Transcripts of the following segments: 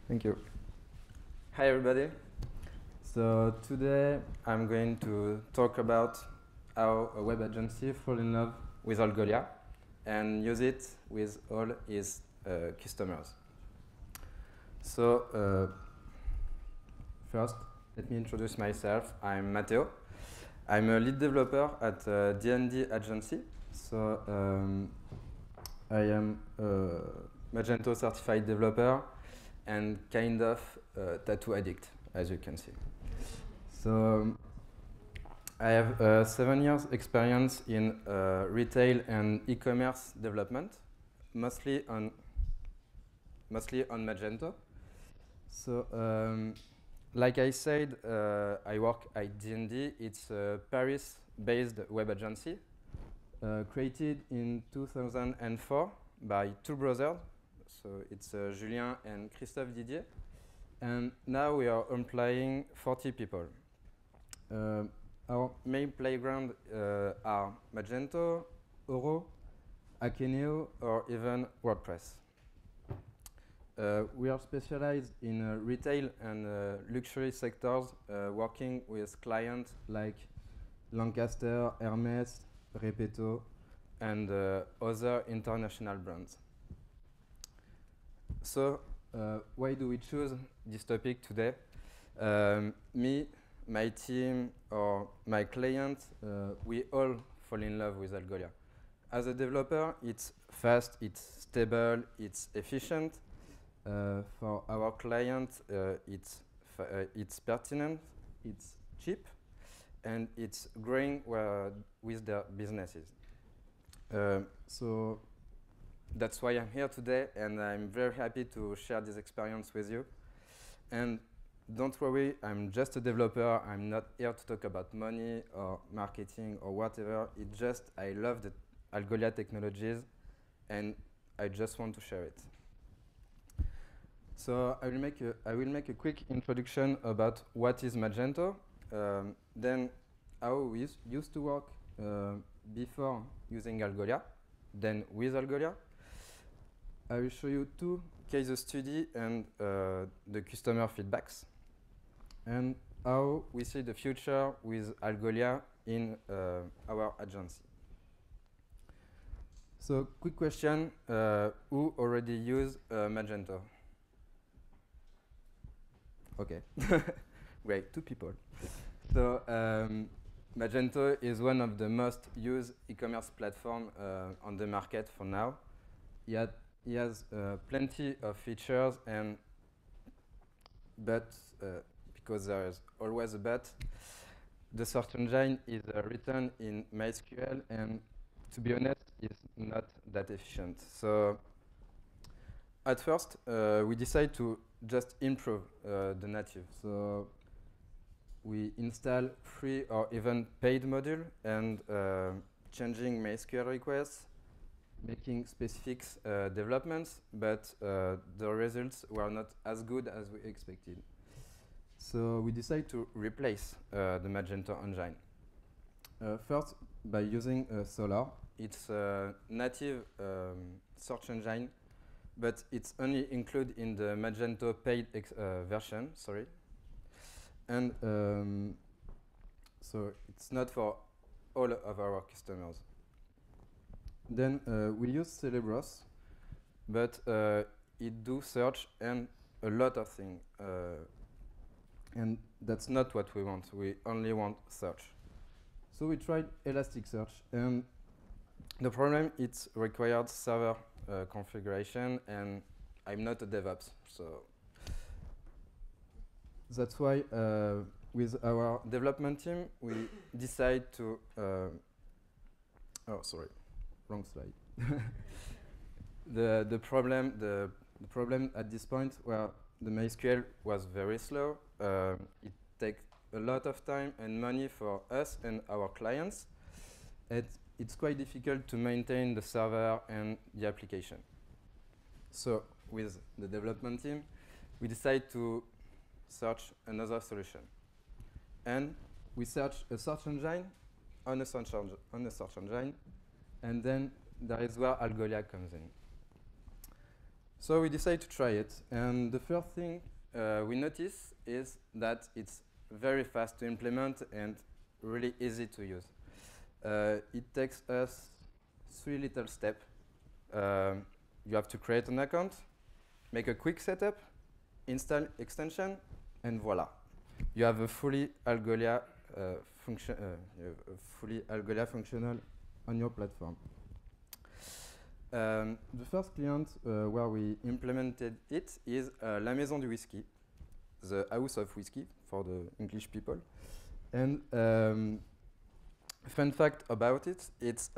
Thank you. Hi, everybody. So today I'm going to talk about how a web agency fall in love with Algolia and use it with all its customers. So first, let me introduce myself. I'm Matteo. I'm a lead developer at D&D agency. So I am a Magento certified developer and kind of tattoo addict, as you can see. So I have 7 years experience in retail and e-commerce development, mostly on Magento. So like I said, I work at D&D. It's a Paris-based web agency created in 2004 by two brothers. So it's Julien and Christophe Didier. And now we are employing 40 people. Our main playground are Magento, Oro, Akeneo, or even WordPress. We are specialized in retail and luxury sectors, working with clients like Lancaster, Hermes, Repetto, and other international brands. So, why do we choose this topic today? Me, my team, or my clients, we all fall in love with Algolia. As a developer, it's fast, it's stable, it's efficient. For our clients, it's pertinent, it's cheap, and it's growing with their businesses. So that's why I'm here today, and I'm very happy to share this experience with you. And don't worry, I'm just a developer. I'm not here to talk about money or marketing or whatever. It's just I love the Algolia technologies, and I just want to share it. So I will make a quick introduction about what is Magento, then how we used to work before using Algolia, then with Algolia. I will show you two case studies and the customer feedbacks, and how we see the future with Algolia in our agency. So, quick question, who already use Magento? Okay, great, 2 people. So, Magento is one of the most used e-commerce platforms on the market for now. He has plenty of features, but because there is always a but, the search engine is written in MySQL, and to be honest, it's not that efficient. So at first, we decided to just improve the native. So we install free or even paid module and changing MySQL requests, making specific developments, but the results were not as good as we expected. So we decided to replace the Magento engine. First, by using Solar. It's a native search engine, but it's only included in the Magento paid version, sorry. And so it's not for all of our customers. Then we use Celebros, but it do search and a lot of things. And that's not what we want. We only want search. So we tried Elasticsearch, and the problem it's required server configuration, and I'm not a DevOps, so that's why with our development team we decide to. Oh, sorry, wrong slide. the problem at this point where the MySQL was very slow. It takes a lot of time and money for us and our clients. It's quite difficult to maintain the server and the application. So with the development team, we decided to search another solution. And we searched a search engine on a search engine And then there is where Algolia comes in. So we decided to try it, and the first thing we notice is that it's very fast to implement and really easy to use. It takes us 3 little steps. You have to create an account, make a quick setup, install extension, and voila. You have a fully Algolia functional on your platform. The first client where we implemented it is La Maison du Whisky, the house of whiskey for the English people. And fun fact about it, it's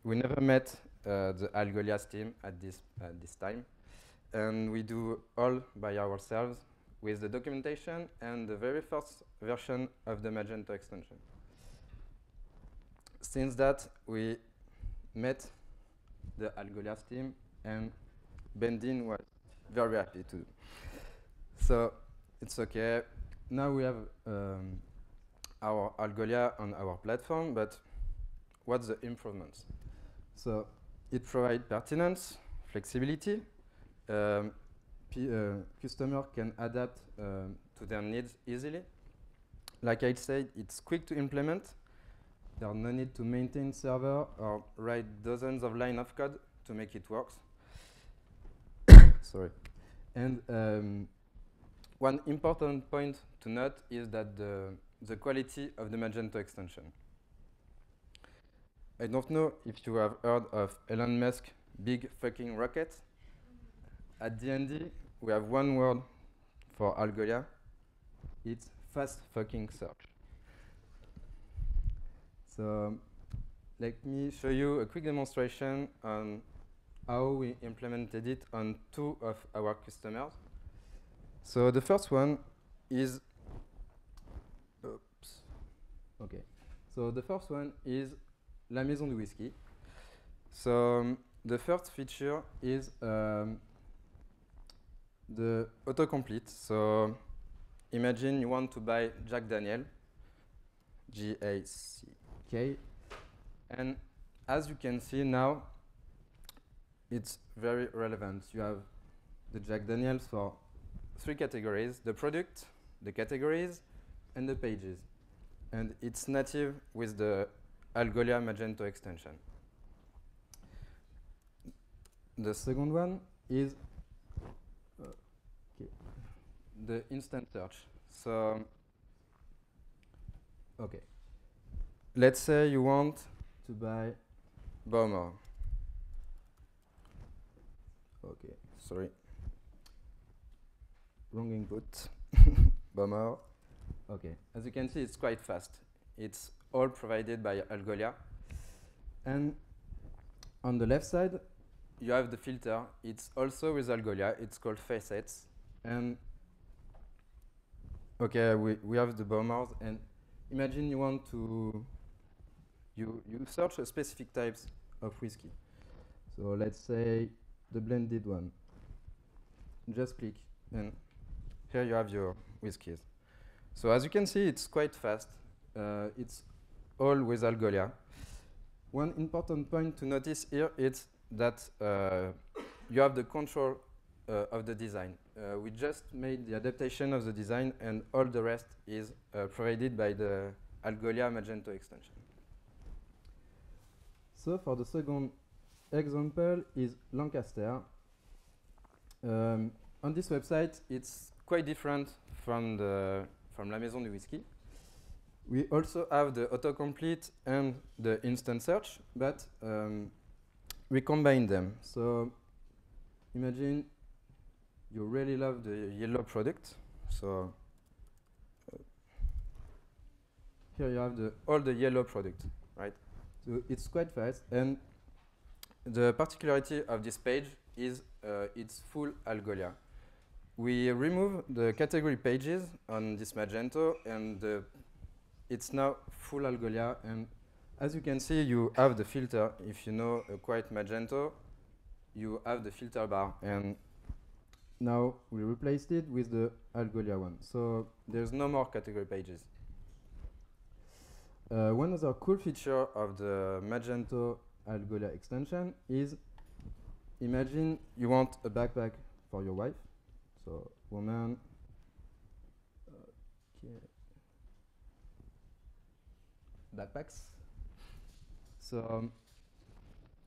we never met the Algolia's team at this time, and we do all by ourselves with the documentation and the very first version of the Magento extension. Since that, we met the Algolia's team, and Bendin was very happy too. So it's okay. Now we have our Algolia on our platform, but what's the improvements? So it provides pertinence, flexibility. Customer can adapt to their needs easily. Like I said, it's quick to implement. There's no need to maintain server or write dozens of lines of code to make it work. Sorry. And one important point to note is that the quality of the Magento extension. I don't know if you have heard of Elon Musk's big fucking rocket. At DND, we have one word for Algolia. It's fast fucking search. So let me show you a quick demonstration on how we implemented it on 2 of our customers. So the first one is, oops, okay. So the first one is La Maison du Whisky. So the first feature is the autocomplete. So imagine you want to buy Jack Daniel, G-A-C-K, and as you can see now, it's very relevant. You have the Jack Daniels for 3 categories: the product, the categories, and the pages. And it's native with the Algolia Magento extension. The second one is the instant search. So, okay. Let's say you want to buy Baumer. Okay, sorry. Wrong input. Baumer. Okay, as you can see, it's quite fast. It's all provided by Algolia. And on the left side, you have the filter. It's also with Algolia. It's called Facets. And okay, we have the Baumers. And imagine you want to, you search a specific types of whiskey. So let's say the blended one. Just click, and here you have your whiskeys. So as you can see, it's quite fast. It's all with Algolia. One important point to notice here is that you have the control of the design. We just made the adaptation of the design, and all the rest is provided by the Algolia Magento extension. So for the second example is Lancaster. On this website, it's quite different from La Maison du Whisky. We also have the autocomplete and the instant search, but we combine them. So imagine you really love the yellow product. So here you have all the yellow product, right? So it's quite fast. And the particularity of this page is it's full Algolia. We remove the category pages on this Magento, and it's now full Algolia. And as you can see, you have the filter. If you know quite Magento, you have the filter bar. And now we replaced it with the Algolia one. So there's no more category pages. One other cool feature of the Magento Algolia extension is, imagine you want a backpack for your wife. So woman, backpacks. So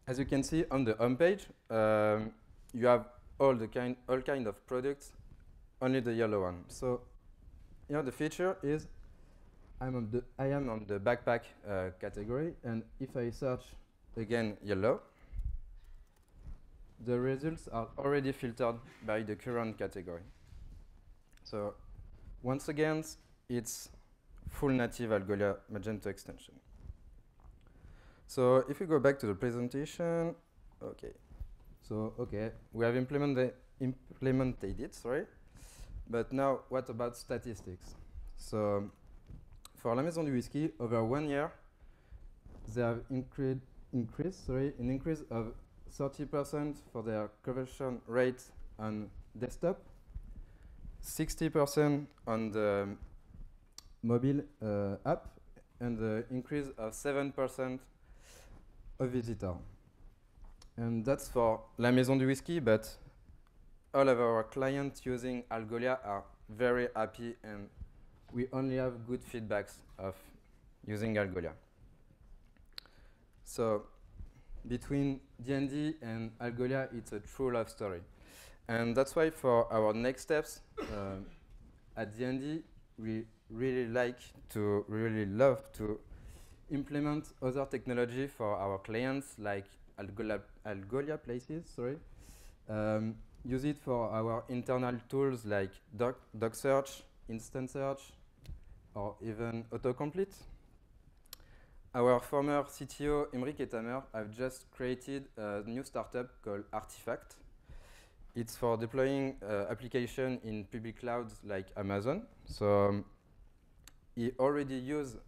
as you can see on the home page, you have all kind of products, only the yellow one. So here the feature is I am on the backpack category, and if I search again yellow, the results are already filtered by the current category. So once again, it's full native Algolia Magento extension. So if we go back to the presentation, okay. So we have implemented it, sorry. But now what about statistics? So for La Maison du Whisky, over 1 year, they have an increase of 30% for their conversion rate on desktop, 60% on the mobile app, and the increase of 7% of visitor. And that's for La Maison du Whisky, but all of our clients using Algolia are very happy, and we only have good feedbacks of using Algolia. So between D&D and Algolia, it's a true love story. And that's why for our next steps at D&D, we really love to implement other technology for our clients, like Algolia Places, use it for our internal tools like doc search, instant search, or even autocomplete. Our former CTO, Imric Etamer, have just created a new startup called Artifact. It's for deploying application in public clouds like Amazon. So he already used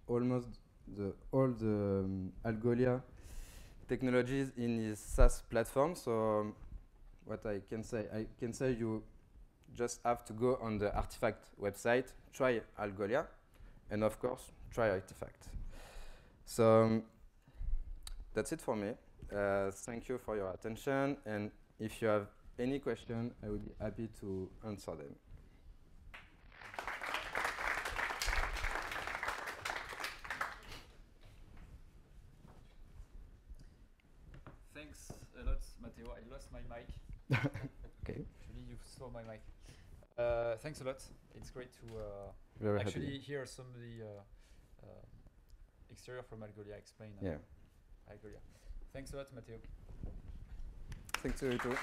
almost all the Algolia technologies in his SaaS platform. So what I can say you just have to go on the Artifact website, try Algolia, and of course, try Artifact. So that's it for me. Thank you for your attention, and if you have any question, I would be happy to answer them. Thanks a lot, Matteo. I lost my mic. Okay. Actually, you saw my mic. Thanks a lot. It's great to actually hear some of the exterior from Algolia explain Algolia. Thanks a lot, Matteo. Thanks to you too.